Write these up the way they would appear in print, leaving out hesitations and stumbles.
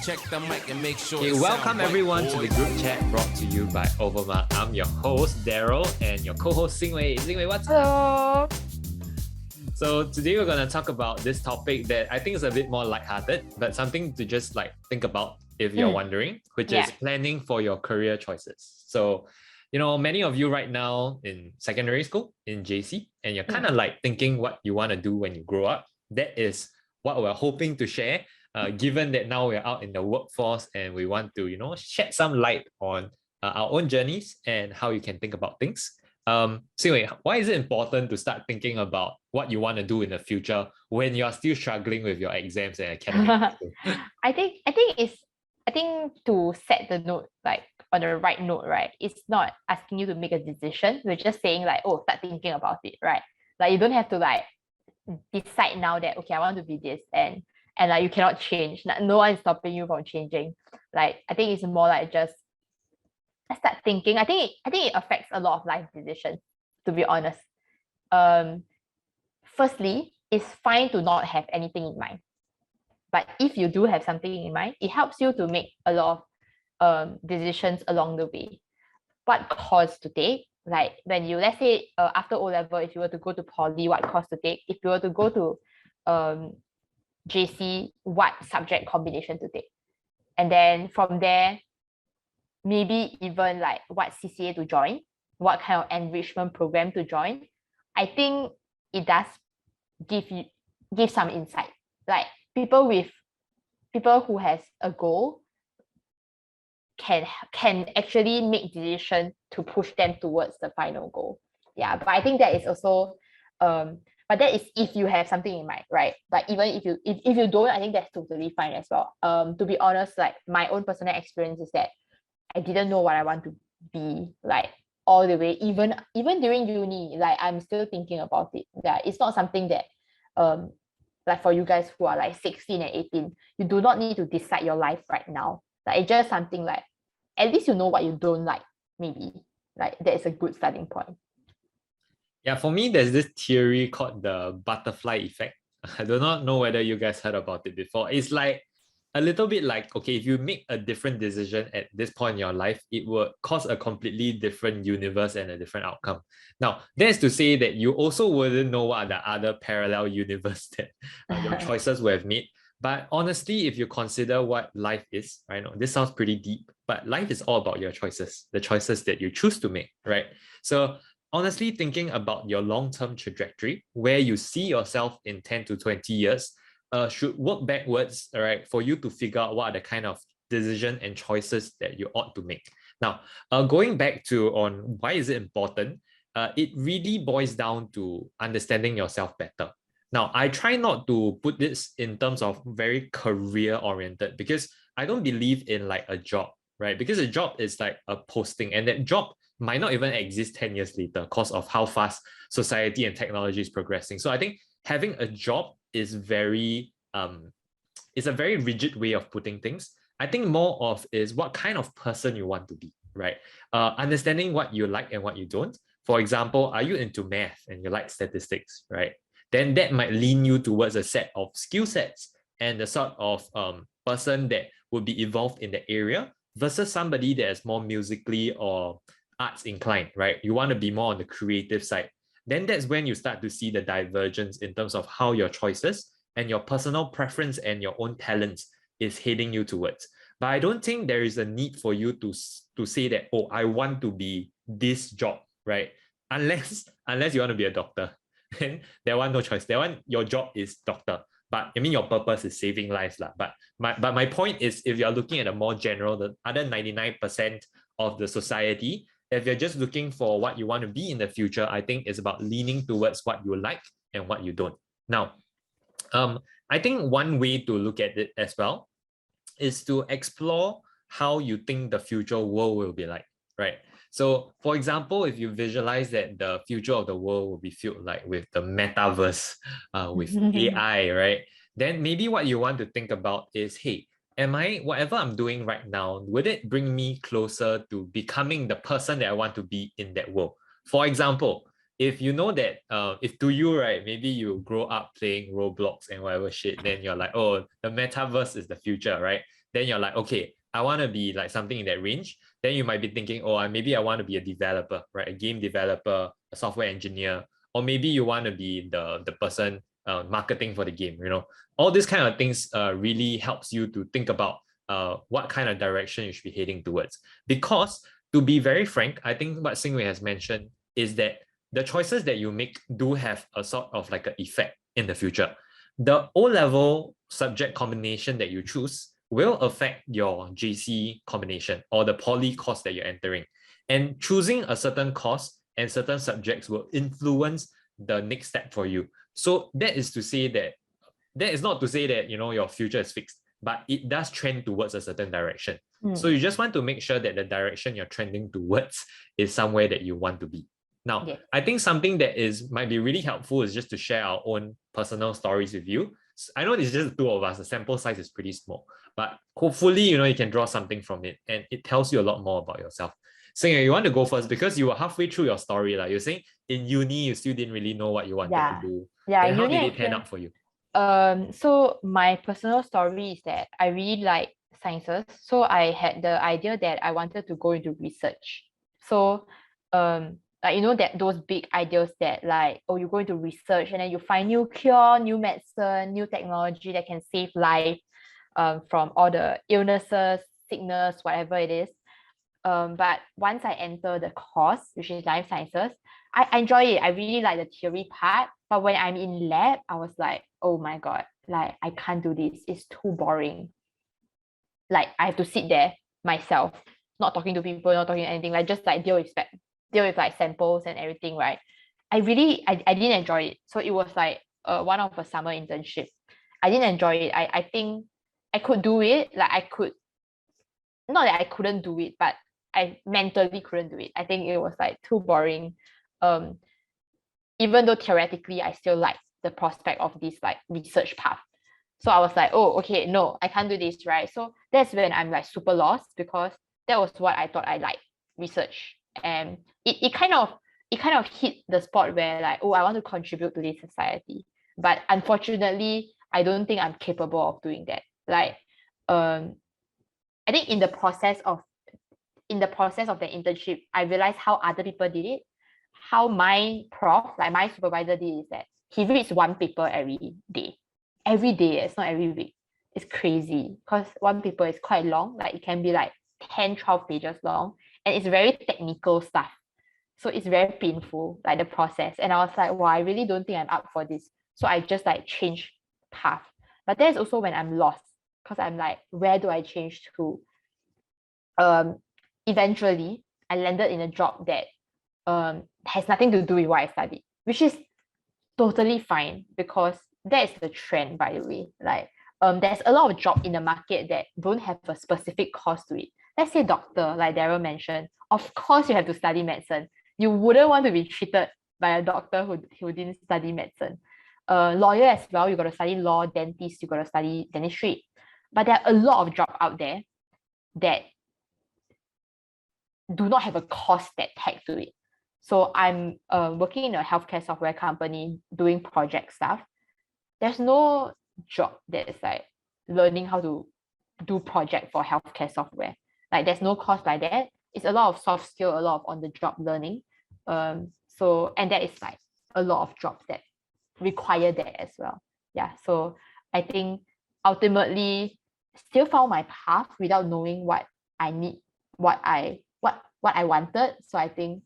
Check the mic and make sure. Okay, welcome everyone to the group chat brought to you by Overmark. I'm your host Darrell and your co-host Xin Wei. Xin Wei, what's Hello. So today we're going to talk about this topic that I think is a bit more lighthearted, but something to just like think about if you're wondering, which is planning for your career choices. So, you know, many of you right now in secondary school, in JC, and you're kind of like thinking what you want to do when you grow up. That is what we're hoping to share, given that now we're out in the workforce and we want to, you know, shed some light on our own journeys and how you can think about things. So anyway, why is it important to start thinking about what you want to do in the future when you're still struggling with your exams and academics? I think to set the note like on the right note, right? It's not asking you to make a decision. We're just saying like, oh, start thinking about it, right? Like you don't have to like decide now that okay, I want to be this and like you cannot change. No one is stopping you from changing. Like I think it's more like just start thinking. I think it affects a lot of life decisions, to be honest. Firstly, it's fine to not have anything in mind. But if you do have something in mind, it helps you to make a lot of decisions along the way. What course to take? Like when you, let's say after O-level, if you were to go to poly, what course to take? If you were to go to JC, what subject combination to take? And then from there, maybe even like what CCA to join, what kind of enrichment program to join. I think it does give some insight. Like people who has a goal can actually make decisions to push them towards the final goal. Yeah, but I think that is also but that is if you have something in mind, right? But even if you don't, I think that's totally fine as well. To be honest, like my own personal experience is that I didn't know what I want to be like all the way, even during uni, like I'm still thinking about it. Yeah, it's not something that like for you guys who are like 16 and 18, you do not need to decide your life right now. Like it's just something like at least you know what you don't like, maybe. Like that is a good starting point. Yeah, for me, there's this theory called the butterfly effect. I do not know whether you guys heard about it before. It's like a little bit like, okay, if you make a different decision at this point in your life, it will cause a completely different universe and a different outcome. Now, that's to say that you also wouldn't know what are the other parallel universe that your choices would have made. But honestly, if you consider what life is, right now, this sounds pretty deep, but life is all about your choices, the choices that you choose to make, right? So honestly, thinking about your long-term trajectory, where you see yourself in 10 to 20 years, should work backwards, all right, for you to figure out what are the kind of decision and choices that you ought to make. Now, going back to on why is it important, it really boils down to understanding yourself better. Now, I try not to put this in terms of very career-oriented because I don't believe in like a job, right? Because a job is like a posting and that job might not even exist 10 years later because of how fast society and technology is progressing. So I think having a job is very it's a very rigid way of putting things. I think more of is what kind of person you want to be, right? Understanding what you like and what you don't. For example, are you into math and you like statistics, right? Then that might lean you towards a set of skill sets and the sort of person that would be involved in the area versus somebody that is more musically or arts inclined, right? You want to be more on the creative side. Then that's when you start to see the divergence in terms of how your choices and your personal preference and your own talents is heading you towards. But I don't think there is a need for you to say that, oh, I want to be this job, right? Unless you want to be a doctor. Then that one, no choice. That one, your job is doctor. But I mean, your purpose is saving lives. But my point is, if you're looking at a more general, the other 99% of the society, if you're just looking for what you want to be in the future, I think it's about leaning towards what you like and what you don't. Now, I think one way to look at it as well is to explore how you think the future world will be like, right? So, for example, if you visualize that the future of the world will be filled like with the metaverse, with AI, right? Then maybe what you want to think about is, hey, whatever I'm doing right now, would it bring me closer to becoming the person that I want to be in that world? For example, if you know that if to you, right, maybe you grow up playing Roblox and whatever shit, then you're like, oh, the metaverse is the future, right? then you're like, okay, I want to be like something in that range. Then you might be thinking, oh, maybe I want to be a developer, right? A game developer, a software engineer, or maybe you want to be the person marketing for the game. All these kind of things really helps you to think about what kind of direction you should be heading towards. Because to be very frank, I think what Xin Wei has mentioned is that the choices that you make do have a sort of like an effect in the future. The O-level subject combination that you choose will affect your JC combination or the poly course that you're entering. And choosing a certain course and certain subjects will influence the next step for you. So that is not to say that your future is fixed, but it does trend towards a certain direction. So you just want to make sure that the direction you're trending towards is somewhere that you want to be. Now, Yeah. I think something that might be really helpful is just to share our own personal stories with you. I know it's just the two of us, the sample size is pretty small, but hopefully, you can draw something from it and it tells you a lot more about yourself. So you want to go first because you were halfway through your story. Like you're saying in uni, you still didn't really know what you wanted to do. Yeah, Then how uni did it pan out for you? So my personal story is that I really like sciences. So I had the idea that I wanted to go into research. So like that those big ideas that like, oh, you go into research and then you find new cure, new medicine, new technology that can save life from all the illnesses, sickness, whatever it is. But once I enter the course, which is life sciences, I enjoy it. I really like the theory part. But when I'm in lab, I was like, oh my God, like I can't do this. It's too boring. Like I have to sit there myself, not talking to people, not talking anything, like just like deal with like samples and everything, right? I didn't enjoy it. So it was like one of a summer internship. I didn't enjoy it. I think I could do it. Like I could, not that I couldn't do it, but I mentally couldn't do it. I think it was like too boring. Um, even though theoretically I still like the prospect of this like research path. So I was like, oh, okay, no, I can't do this, right? So that's when I'm like super lost because that was what I thought I liked, research. And it kind of hit the spot where like, oh, I want to contribute to this society. But unfortunately, I don't think I'm capable of doing that. Like, I think in the process of the internship, I realized how other people did it. How my prof, like my supervisor, did is that he reads one paper every day. Every day, it's not every week. It's crazy because one paper is quite long. Like it can be like 10, 12 pages long. And it's very technical stuff. So it's very painful, like the process. And I was like, wow, I really don't think I'm up for this. So I just like change path. But there's also when I'm lost because I'm like, where do I change to? Eventually I landed in a job that has nothing to do with what I studied, which is totally fine because that is the trend, by the way. Like there's a lot of job in the market that don't have a specific course to it. Let's say doctor, like Darrell mentioned, of course you have to study medicine. You wouldn't want to be treated by a doctor who didn't study medicine. Lawyer as well, you got to study law. Dentist, you got to study dentistry. But there are a lot of jobs out there that do not have a cost that tagged to it. So I'm working in a healthcare software company doing project stuff. There's no job that is like learning how to do project for healthcare software. Like there's no course like that. It's a lot of soft skill, a lot of on the job learning. So and that is like a lot of jobs that require that as well. Yeah. So I think ultimately still found my path without knowing what I need, what I wanted. So I think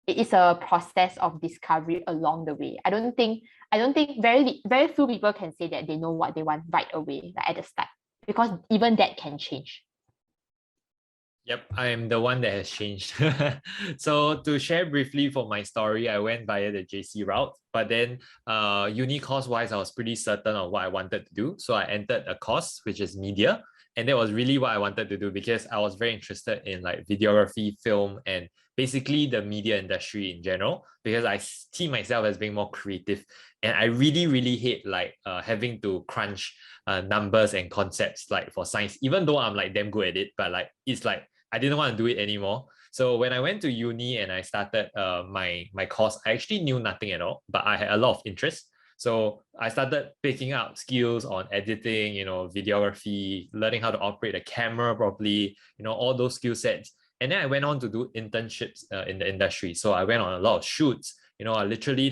it is a process of discovery along the way. I don't think very few people can say that they know what they want right away, like at the start, because even that can change. Yep, I am the one that has changed. So to share briefly for my story, I went via the JC route, but then uni course wise, I was pretty certain of what I wanted to do. So I entered a course which is media, and that was really what I wanted to do because I was very interested in like videography, film, and basically the media industry in general, because I see myself as being more creative. And I really, really hate like having to crunch numbers and concepts like for science, even though I'm like damn good at it, but like it's like I didn't want to do it anymore. So when I went to uni and I started my course, I actually knew nothing at all, but I had a lot of interest. So I started picking up skills on editing, videography, learning how to operate a camera properly, all those skill sets. And then I went on to do internships in the industry. So I went on a lot of shoots, I literally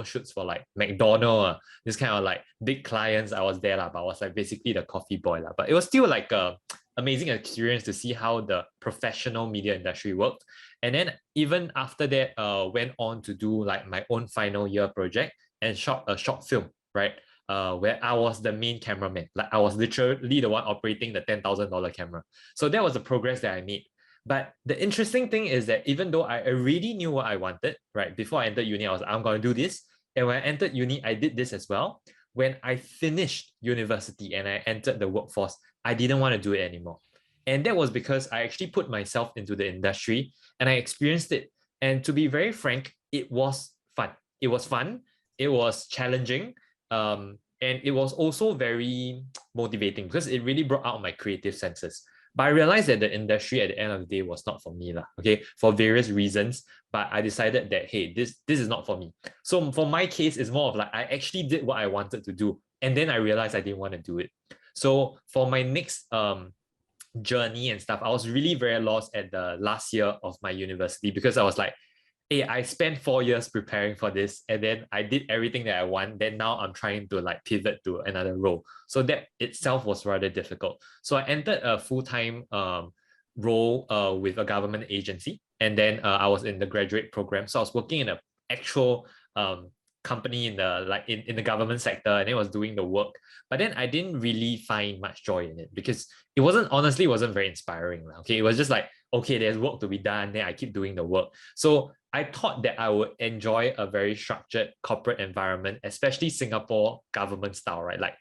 shoots for like McDonald's, this kind of like big clients. I was there, but I was like basically the coffee boy. But it was still like a amazing experience to see how the professional media industry worked. And then even after that, went on to do like my own final year project and shot a short film, right? Where I was the main cameraman. Like I was literally the one operating the $10,000 camera. So that was the progress that I made. But the interesting thing is that even though I already knew what I wanted, right? Before I entered uni, I was like, I'm going to do this. And when I entered uni, I did this as well. When I finished university and I entered the workforce, I didn't want to do it anymore. And that was because I actually put myself into the industry and I experienced it. And to be very frank, it was fun. It was fun. It was challenging. And it was also very motivating because it really brought out my creative senses. But I realized that the industry at the end of the day was not for me, okay, for various reasons. But I decided that, hey, this is not for me. So for my case, it's more of like I actually did what I wanted to do. And then I realized I didn't want to do it. So for my next journey and stuff, I was really very lost at the last year of my university because I was like, hey, I spent 4 years preparing for this and then I did everything that I want. Then now I'm trying to like pivot to another role. So that itself was rather difficult. So I entered a full-time role with a government agency. And then I was in the graduate program. So I was working in an actual company in the government sector, and it was doing the work. But then I didn't really find much joy in it because it wasn't very inspiring. Okay, it was just like, okay, there's work to be done, then I keep doing the work. So I thought that I would enjoy a very structured corporate environment, especially Singapore government style, right? Like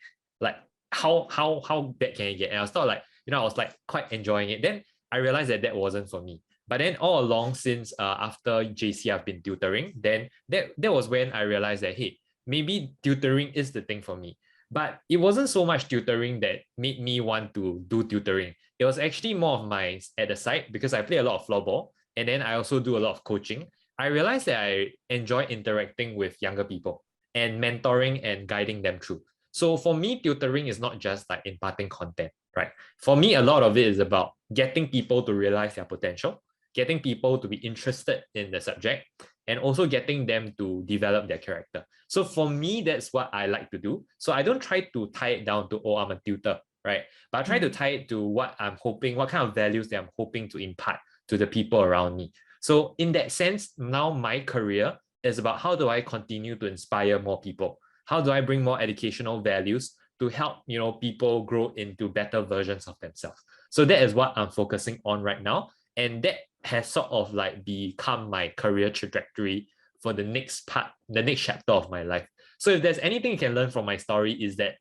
how bad can it get? And I was thought like, I was like quite enjoying it. Then I realized that wasn't for me. But then all along since after JC, I've been tutoring. Then that was when I realized that, hey, maybe tutoring is the thing for me. But it wasn't so much tutoring that made me want to do tutoring. It was actually more of my at the side because I play a lot of floorball and then I also do a lot of coaching. I realized that I enjoy interacting with younger people and mentoring and guiding them through. So for me, tutoring is not just like imparting content, right? For me, a lot of it is about getting people to realize their potential, getting people to be interested in the subject, and also getting them to develop their character. So for me, that's what I like to do. So I don't try to tie it down to, oh, I'm a tutor, right? But I try to tie it to what I'm hoping, what kind of values that I'm hoping to impart to the people around me. So in that sense, now my career is about how do I continue to inspire more people? How do I bring more educational values to help, people grow into better versions of themselves? So that is what I'm focusing on right now. And that has sort of like become my career trajectory for the next chapter of my life. So if there's anything you can learn from my story is that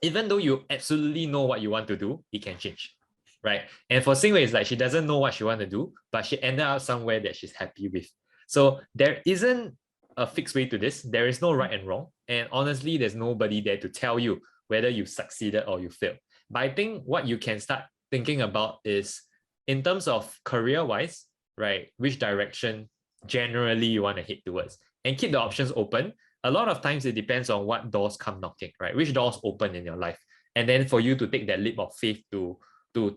even though you absolutely know what you want to do, it can change, right? And for Xin Wei, it's like she doesn't know what she wants to do, but she ended up somewhere that she's happy with. So there isn't a fixed way to this. There is no right and wrong. And honestly, there's nobody there to tell you whether you succeeded or you failed. But I think what you can start thinking about is in terms of career-wise, right, which direction generally you want to head towards and keep the options open. A lot of times it depends on what doors come knocking, right? Which doors open in your life. And then for you to take that leap of faith to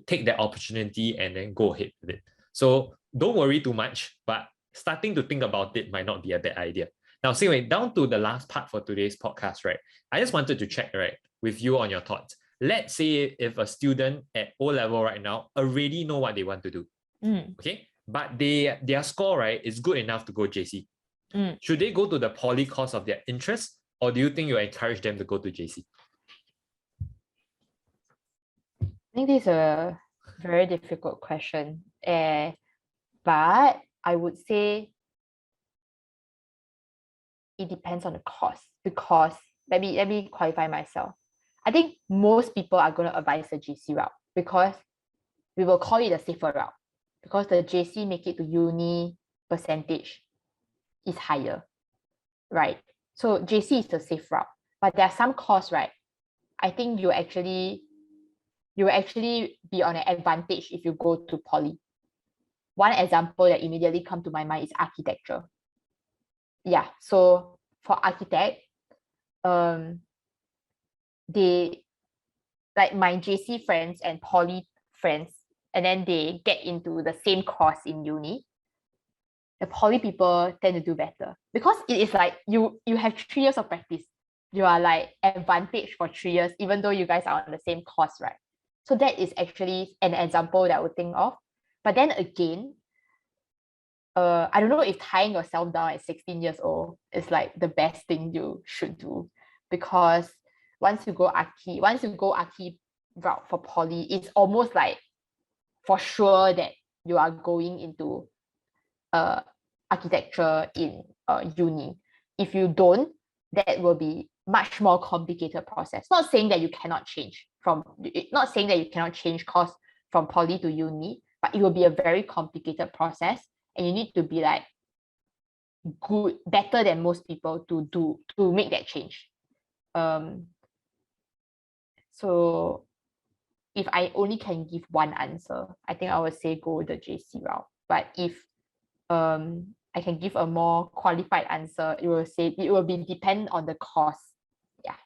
take that opportunity and then go ahead with it. So don't worry too much, but starting to think about it might not be a bad idea. Now, anyway, down to the last part for today's podcast, right? I just wanted to check, right, with you on your thoughts. Let's say if a student at O level right now already know what they want to do, okay? But their score, right, is good enough to go JC. Should they go to the poly course of their interest, or do you think you encourage them to go to JC? I think this is a very difficult question. But I would say it depends on the course because let me qualify myself. I think most people are going to advise the JC route because we will call it a safer route because the JC make it to uni percentage is higher, right? So JC is the safe route, but there are some course, right? I think you will actually be on an advantage if you go to poly. One example that immediately come to my mind is architecture. Yeah, so for architect, they, like my JC friends and poly friends, and then they get into the same course in uni, the poly people tend to do better because it is like you have 3 years of practice. You are like advantaged for 3 years, even though you guys are on the same course, right? So that is actually an example that I would think of. But then again, I don't know if tying yourself down at 16 years old is like the best thing you should do, because once you go Archi route for poly, it's almost like for sure that you are going into architecture in uni. If you don't, that will be much more complicated process. Not saying that you cannot change course from poly to uni, but it will be a very complicated process, and you need to be like better than most people to make that change. So if I only can give one answer, I think I would say go the JC route. But if I can give a more qualified answer, it will be depend on the course. Yeah.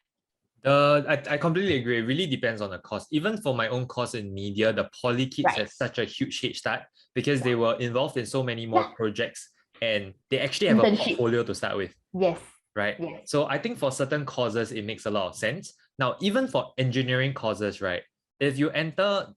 I completely agree. It really depends on the course. Even for my own course in media, the poly kids Right. have such a huge head start because they were involved in so many more projects, and they actually have a portfolio to start with. Yes. Right. Yes. So I think for certain courses, it makes a lot of sense. Now, even for engineering courses, right? If you enter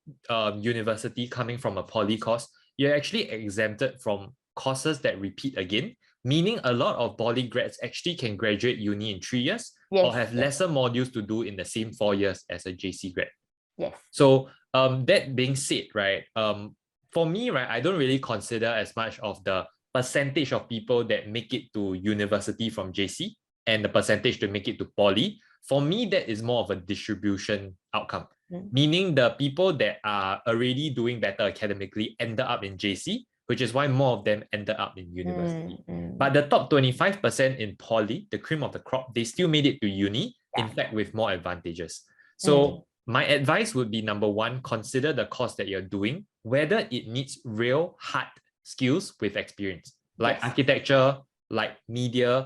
university coming from a poly course, you're actually exempted from courses that repeat again, meaning a lot of poly grads actually can graduate uni in 3 years or have lesser modules to do in the same 4 years as a JC grad. Yes. So that being said, right, for me, right, I don't really consider as much of the percentage of people that make it to university from JC and the percentage to make it to poly. For me, that is more of a distribution outcome, meaning the people that are already doing better academically ended up in JC, which is why more of them ended up in university. But the top 25% in poly, the cream of the crop, they still made it to uni, in fact, with more advantages. So my advice would be, number one, consider the course that you're doing, whether it needs real hard skills with experience, like architecture, like media.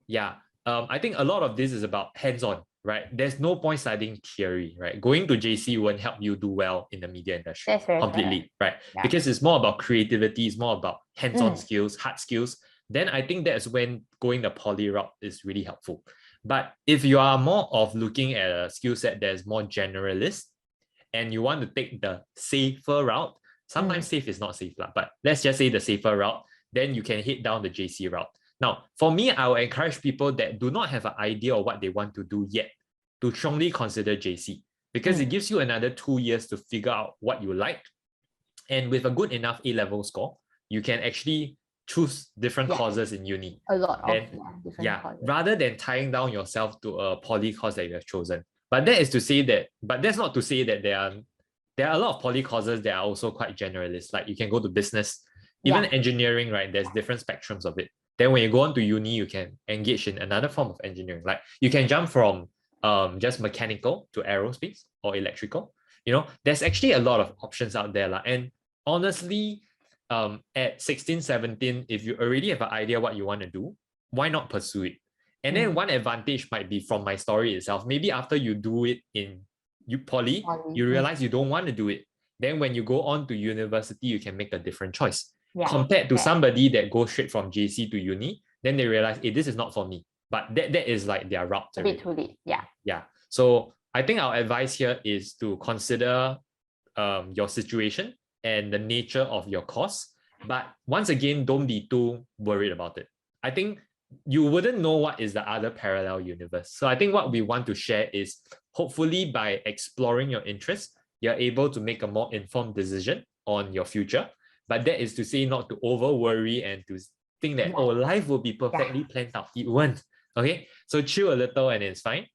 Yeah. I think a lot of this is about hands-on, right? There's no point studying theory, right? Going to JC won't help you do well in the media industry. That's very completely, fair. right? Yeah. Because it's more about creativity, it's more about hands-on skills, hard skills. Then I think that's when going the poly route is really helpful. But if you are more of looking at a skill set that is more generalist and you want to take the safer route, sometimes safe is not safe, but let's just say the safer route, then you can head down the JC route. Now, for me, I will encourage people that do not have an idea of what they want to do yet to strongly consider JC, because it gives you another 2 years to figure out what you like. And with a good enough A-level score, you can actually choose different courses in uni. A lot of different courses. Rather than tying down yourself to a poly course that you have chosen. But that's not to say that there are a lot of poly courses that are also quite generalist. Like you can go to business, even engineering, right? There's different spectrums of it. Then when you go on to uni, you can engage in another form of engineering. Like you can jump from just mechanical to aerospace or electrical. There's actually a lot of options out there. And honestly, at 16, 17, if you already have an idea what you want to do, why not pursue it? And then one advantage might be from my story itself. Maybe after you do it in poly, you realize you don't want to do it. Then when you go on to university, you can make a different choice. Compared to somebody that goes straight from JC to uni, then they realize, hey, this is not for me. But that is like their route. A bit too late. Yeah. So I think our advice here is to consider your situation and the nature of your course. But once again, don't be too worried about it. I think you wouldn't know what is the other parallel universe. So I think what we want to share is, hopefully by exploring your interests, you're able to make a more informed decision on your future. But that is to say not to over worry and to think that, life will be perfectly planned out. It won't. Okay, so chill a little and it's fine.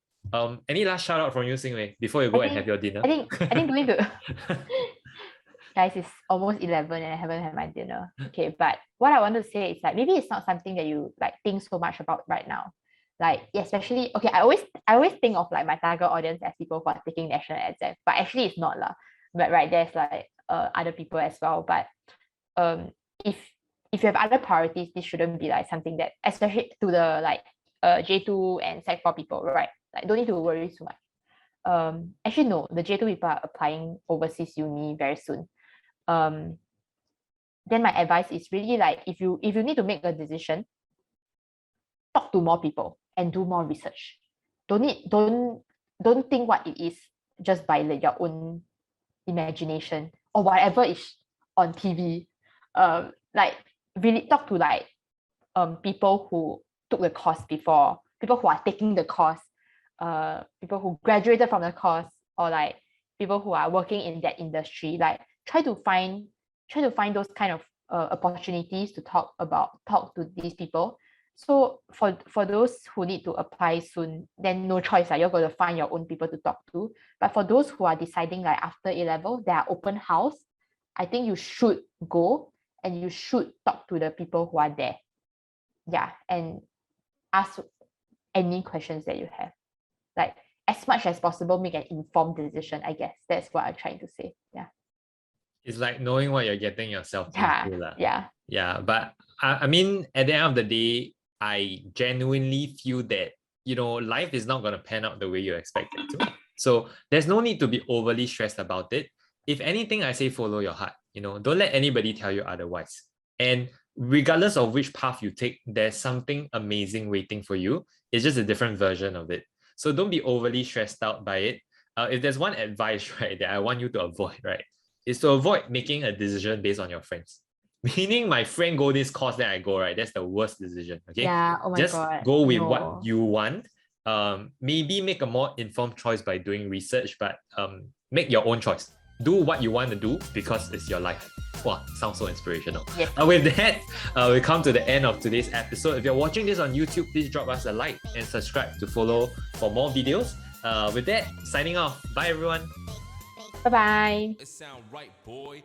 Any last shout out from you, Xin Wei, before you go and have your dinner? I think going to guys, it's almost 11 and I haven't had my dinner. Okay, but what I want to say is like, maybe it's not something that you like think so much about right now. Like especially, okay, I always think of like my target audience as people who are taking national exam, but actually it's not lah. But right, there's like other people as well. But if you have other priorities, this shouldn't be like something that, especially to the like J2 and Sec 4 people, right? Like don't need to worry so much. Actually no, the J2 people are applying overseas uni very soon. Then my advice is really like if you need to make a decision, talk to more people and do more research. Don't think what it is just by like your own imagination or whatever is on TV. Like really talk to like people who took the course before, people who are taking the course, people who graduated from the course, or like people who are working in that industry. Like try to find those kind of opportunities to talk to these people. So for those who need to apply soon, then no choice, you're going to find your own people to talk to. But for those who are deciding like after A-level, there are open house. I think you should go and you should talk to the people who are there. Yeah, and ask any questions that you have. Like as much as possible, make an informed decision. I guess that's what I'm trying to say. Yeah. It's like knowing what you're getting yourself into. Yeah. Yeah. But I mean, at the end of the day, I genuinely feel that, life is not going to pan out the way you expect it to. So there's no need to be overly stressed about it. If anything, I say follow your heart. Don't let anybody tell you otherwise. And regardless of which path you take, there's something amazing waiting for you. It's just a different version of it. So don't be overly stressed out by it. If there's one advice, right, that I want you to avoid, right, is to avoid making a decision based on your friends. Meaning my friend go this course, then I go, right? That's the worst decision. Okay. Yeah. Oh my Just God. go with what you want. Maybe make a more informed choice by doing research, but make your own choice. Do what you want to do because it's your life. Wow, sounds so inspirational. Yes. With that, we come to the end of today's episode. If you're watching this on YouTube, please drop us a like and subscribe to follow for more videos. With that, signing off. Bye, everyone. Bye-bye. It sound right, boy.